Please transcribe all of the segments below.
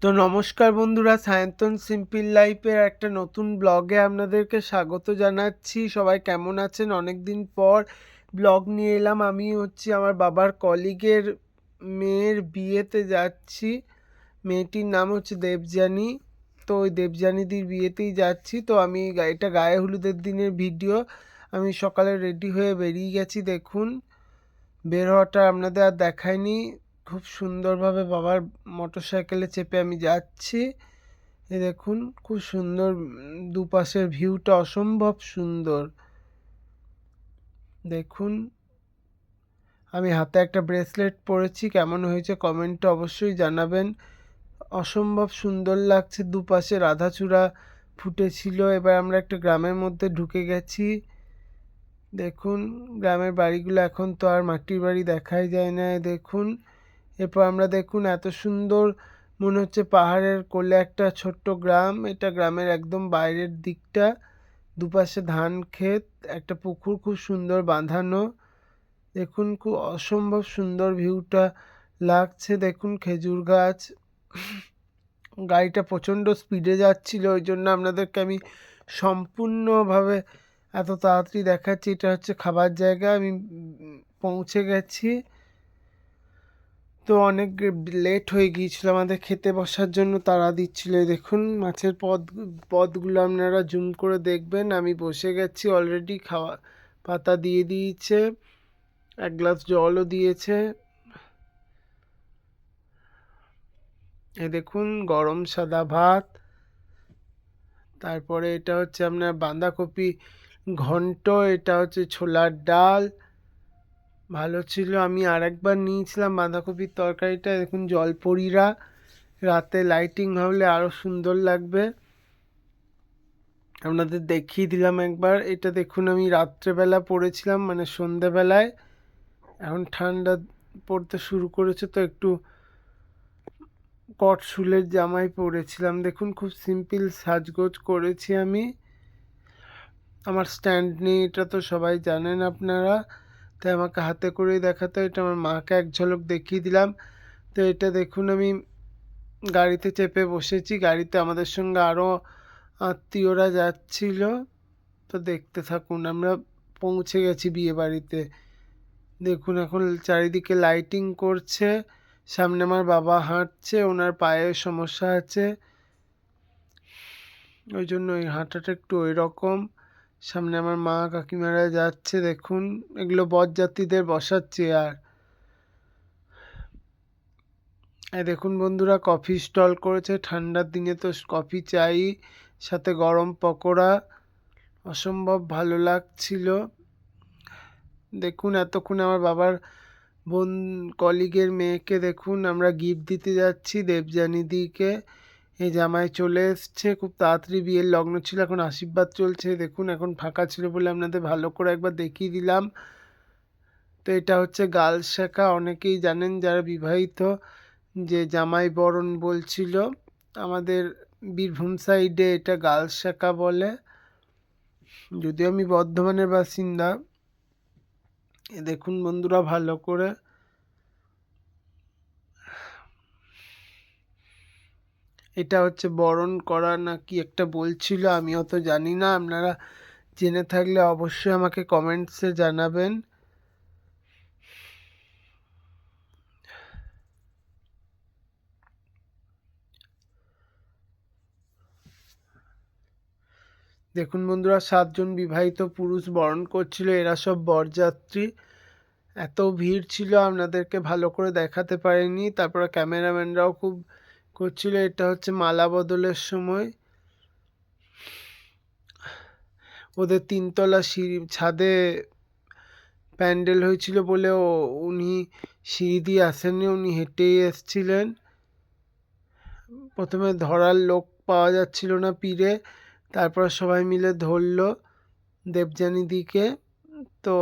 তো নমস্কার বন্ধুরা, সায়ন্তন সিম্পল লাইফের একটা নতুন ব্লগে আপনাদেরকে স্বাগত জানাচ্ছি। সবাই কেমন আছেন? অনেক দিন পর ব্লগ নিয়ে এলাম। আমি আমার বাবার কলিগের মেয়ের বিয়েতে যাচ্ছি। মেয়েটির নাম হচ্ছে দেবযানী। তো ওই দেবযানীদির বিয়েতেই যাচ্ছি। তো আমি এটা গায়ে হলুদের দিনের ভিডিও। আমি সকালে রেডি হয়ে বেরিয়ে গেছি। দেখুন, বের হওয়াটা আপনাদের আর দেখায়নি। খুব সুন্দরভাবে বাবার মোটরসাইকেলে চেপে আমি যাচ্ছি। এই দেখুন, খুব সুন্দর, দুপাশের ভিউটা অসম্ভব সুন্দর। দেখুন, আমি হাতে একটা ব্রেসলেট পরেছি। কেমন হয়েছে কমেন্টে অবশ্যই জানাবেন। অসম্ভব সুন্দর লাগছে, দুপাশে রাধাচূড়া ফুটেছিল। এবার আমরা একটা গ্রামের মধ্যে ঢুকে গেছি। দেখুন, গ্রামের বাড়িগুলো এখন তো আর মাটির বাড়ি দেখাই যায় না। দেখুন, এরপর আমরা দেখুন এত সুন্দর মনে হচ্ছে পাহাড়ের কোলে একটা ছোট্ট গ্রাম। এটা গ্রামের একদম বাইরের দিকটা, দুপাশে ধান ক্ষেত, একটা পুকুর খুব সুন্দর বাঁধানো। দেখুন, খুব অসম্ভব সুন্দর ভিউটা লাগছে। দেখুন, খেজুর গাছ। গাড়িটা প্রচণ্ড স্পিডে যাচ্ছিল, ওই জন্য আপনাদেরকে আমি সম্পূর্ণভাবে এত তাড়াতাড়ি দেখাচ্ছি। এটা হচ্ছে খাবার জায়গা। আমি পৌঁছে গেছি। তো অনেক লেট হয়ে গিয়েছিল, আমাদের খেতে বসার জন্য তাড়া দিচ্ছিল। দেখুন, মাছের পদগুলো আপনারা জুম করে দেখবেন। আমি বসে গেছি অলরেডি। খাওয়া পাতা দিয়ে দিয়েছে, এক গ্লাস জলও দিয়েছে। এই দেখুন, গরম সাদা ভাত। তারপরে এটা হচ্ছে আপনার বাঁধাকপি ঘন্ট। এটা হচ্ছে ছোলার ডাল, ভালো ছিল। আমি আরেকবার নিয়েছিলাম বাঁধাকপির তরকারিটা। দেখুন, জলপরীরা রাতে লাইটিং হলে আরও সুন্দর লাগবে। আপনাদের দেখিয়ে দিলাম একবার। এটা দেখুন, আমি রাত্রেবেলা পড়েছিলাম, মানে সন্ধেবেলায়। এখন ঠান্ডা পড়তে শুরু করেছে, তো একটু কট শুলের জামাই পরেছিলাম। দেখুন, খুব সিম্পল সাজগোজ করেছি আমি। আমার স্ট্যান্ড নেই, এটা তো সবাই জানেন আপনারা, তাই আমাকে হাতে করেই দেখাতে। এটা আমার মাকে এক ঝলক দেখিয়ে দিলাম। তো এটা দেখুন, আমি গাড়িতে চেপে বসেছি। গাড়িতে আমাদের সঙ্গে আরও আত্মীয়রা যাচ্ছিল। তো দেখতে থাকুন, আমরা পৌঁছে গেছি বিয়ে বাড়িতে। দেখুন, এখন চারিদিকে লাইটিং করছে। সামনে আমার বাবা হাঁটছে, ওনার পায়ে সমস্যা আছে, ওই জন্য ওই হাঁটাটা একটু ওই রকম। সামনে আমার মা কাকিমারা যাচ্ছে। দেখুন, এগুলো বরযাত্রীদের বসার চেয়ার। এই দেখুন বন্ধুরা, কফি স্টল করেছে। ঠান্ডার দিনে তো কফি চাই, সাথে গরম পকোড়া। অসম্ভব ভালো লাগছিল। দেখুন, এতক্ষণ আমার বাবার বোন কলিগের মেয়েকে দেখুন আমরা গিফট দিতে যাচ্ছি, দেবযানীদিকে। এই জামাই চলে এসছে, খুব তাড়াতাড়ি বিয়ের লগ্ন ছিল, এখন আশীর্বাদ চলছে। দেখুন, এখন ফাঁকা ছিল বলে আপনাদের ভালো করে একবার দেখিয়ে দিলাম। তো এটা হচ্ছে গার্লস শাখা। অনেকেই জানেন যারা বিবাহিত, যে জামাই বরণ বলছিল। আমাদের বীরভূম সাইডে এটা গার্লস শাখা বলে, যদিও আমি বর্ধমানের বাসিন্দা। দেখুন বন্ধুরা ভালো করে, এটা হচ্ছে বরণ করা না কি একটা বলছিল, আমি অত জানি না। আপনারা জেনে থাকলে অবশ্যই আমাকে কমেন্টসে জানাবেন। দেখুন বন্ধুরা, 7জন বিবাহিত পুরুষ বরণ করছিল, এরা সব বরযাত্রী। এত ভিড় ছিল, আপনাদেরকে ভালো করে দেখাতে পারিনি। তারপরে ক্যামেরাম্যানরাও খুব করছিল। এটা হচ্ছে মালা বদলের সময়। ওদের 3তলা সিঁড়ি ছাদে প্যান্ডেল হয়েছিল বলে উনি সিঁড়ি দিয়ে আসেননি, উনি হেঁটেই এসছিলেন। প্রথমে ধরার লোক পাওয়া যাচ্ছিল না পীরে, তারপর সবাই মিলে ধরলো দেবযানীদিকে। তো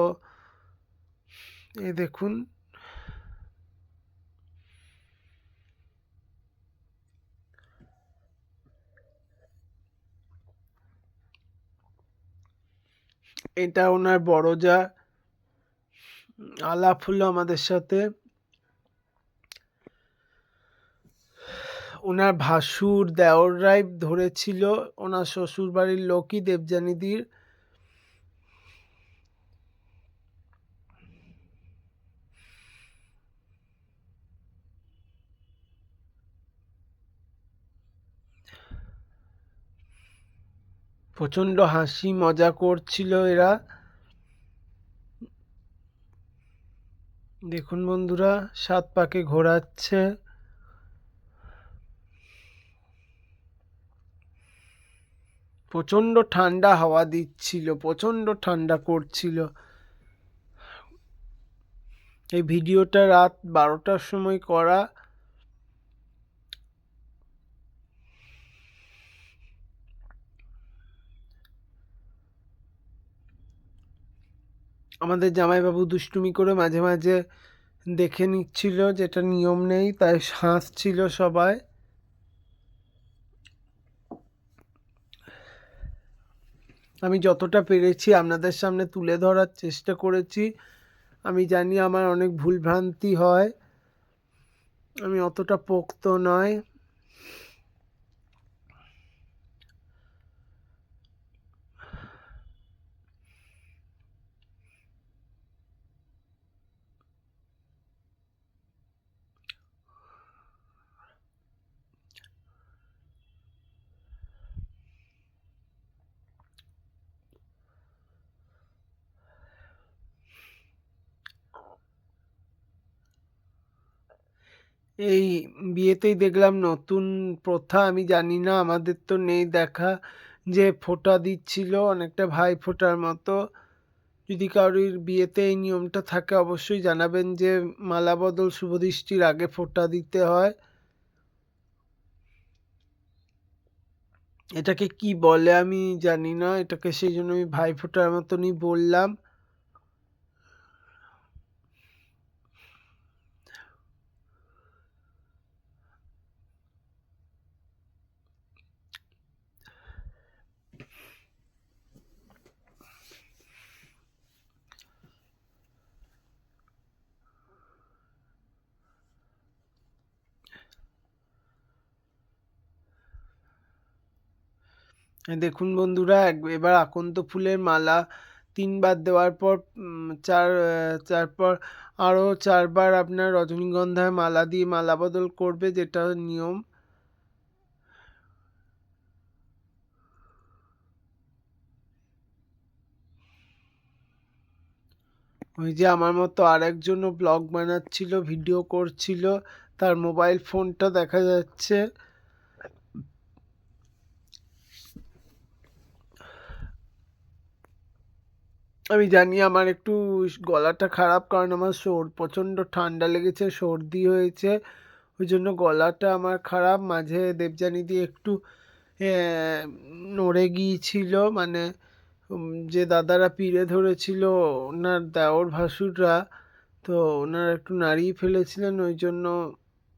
এই দেখুন, এটা ওনার বড় যা, আলাপ হলো আমাদের সাথে। ওনার ভাসুর দেওররাই ধরেছিল, ওনার শ্বশুরবাড়ির লোকই দেবযানীদির। প্রচণ্ড হাসি মজা করছিল এরা। দেখুন বন্ধুরা, 7 পাকে ঘোরাচ্ছে। প্রচণ্ড ঠান্ডা হাওয়া দিচ্ছিল, প্রচণ্ড ঠান্ডা করছিল। এই ভিডিওটা রাত 12টার সময় করা। আমাদের জামাইবাবু দুষ্টুমি করে মাঝে মাঝে দেখে নিচ্ছিল, যেটা নিয়ম নেই, তাই হাসছিল সবাই। আমি যতটা পেরেছি আপনাদের সামনে তুলে ধরার চেষ্টা করেছি। আমি জানি আমার অনেক ভুলভ্রান্তি হয়, আমি অতটা পোক্ত নয়। এই বিয়েতেই দেখলাম নতুন প্রথা, আমি জানি না, আমাদের তো নেই দেখা, যে ফোঁটা দিচ্ছিল অনেকটা ভাই ফোঁটার মতো। যদি কারোর বিয়েতে এই নিয়মটা থাকে অবশ্যই জানাবেন, যে মালা বদল শুভদৃষ্টির আগে ফোঁটা দিতে হয়। এটাকে কি বলে আমি জানি না, এটাকে সেই জন্য আমি ভাই ফোঁটার মতনই বললাম। দেখুন বন্ধুরা, এবার আকন্দ ফুলের মালা 3 বার দেওয়ার পর তারপর আরও 4 বার আপনার রজনীগন্ধার মালা দিয়ে মালা বদল করবে, যেটা নিয়ম। ওই যে আমার মতো আরেকজনও ব্লগ বানাচ্ছিল, ভিডিও করছিল, তার মোবাইল ফোনটা দেখা যাচ্ছে। আমি জানি আমার একটু গলাটা খারাপ, কারণ আমার প্রচণ্ড ঠান্ডা লেগেছে, সর্দি হয়েছে, ওই জন্য গলাটা আমার খারাপ। মাঝে দেবযানীদি একটু নড়ে গিয়েছিল, মানে যে দাদারা পিড়ে ধরেছিল ওনার দেওর ভাসুররা, তো ওনারা একটু নাড়িয়ে ফেলেছিলেন, ওই জন্য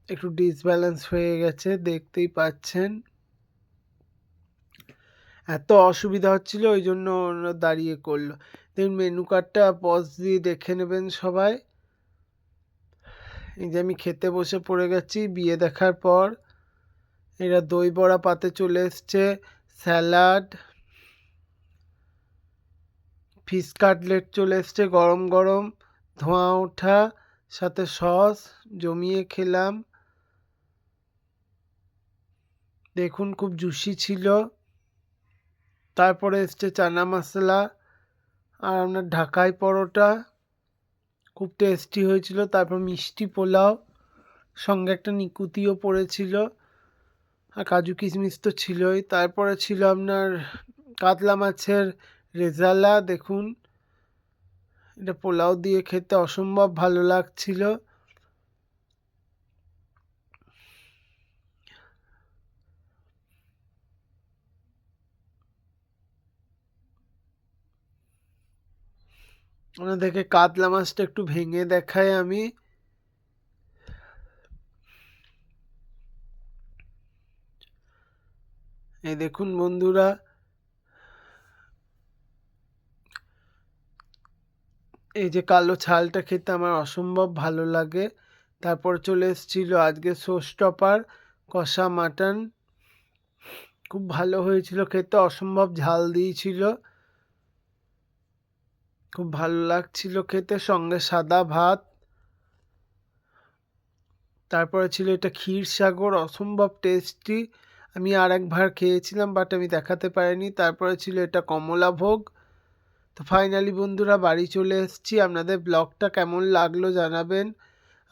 একটু ডিসব্যালেন্স হয়ে গেছে, দেখতেই পাচ্ছেন। এত অসুবিধা হচ্ছিল, ওই জন্য ওরা দাঁড়িয়ে করলো। দেখুন মেনু কার্ডটা পজ দিয়ে দেখে নেবেন সবাই। এই যে আমি খেতে বসে পড়ে গেছি বিয়ে দেখার পর। এরা দই বড়া পাতে চলে এসছে, স্যালাড, ফিশ কাটলেট চলে এসছে গরম গরম, ধোঁয়া ওঠা, সাথে সস, জমিয়ে খেলাম। দেখুন খুব জুসি ছিল। তারপরে এসছে চানা মশলা আর আপনার ঢাকাই পরোটা, খুব টেস্টি হয়েছিল। তারপর মিষ্টি পোলাও, সঙ্গে একটা নিকুতিও পড়েছিল, আর কাজু কিশমিশ তো ছিলই। তারপরে ছিল আপনার কাতলা মাছের রেজালা। দেখুন এটা পোলাও দিয়ে খেতে অসম্ভব ভালো লাগছিল। ওনাদেরকে কাতলা মাছটা একটু ভেঙে দেখাই আমি। এই দেখুন বন্ধুরা, এই যে কালো ছালটা খেতে আমার অসম্ভব ভালো লাগে। তারপর চলে এসেছিল আজকে শোস্টপার, কষা মাটন খুব ভালো হয়েছিল খেতে, অসম্ভব ঝাল দিয়েছিল, খুব ভালো লাগছিল খেতে। সঙ্গে সাদা ভাত, তারপরে ছিল এটা ক্ষীর সাগর, অসম্ভব টেস্টি। আমি আর একবার খেয়েছিলাম বাট আমি দেখাতে পারিনি। তারপরে ছিল এটা কমলা ভোগ। তো ফাইনালি বন্ধুরা বাড়ি চলে এসেছি। আপনাদের ব্লগটা কেমন লাগলো জানাবেন।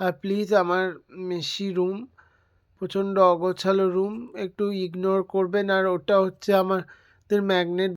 আর প্লিজ আমার মেসি রুম, প্রচণ্ড অগোছালো রুম, একটু ইগনোর করবেন। আর ওটা হচ্ছে আমাদের ম্যাগনেট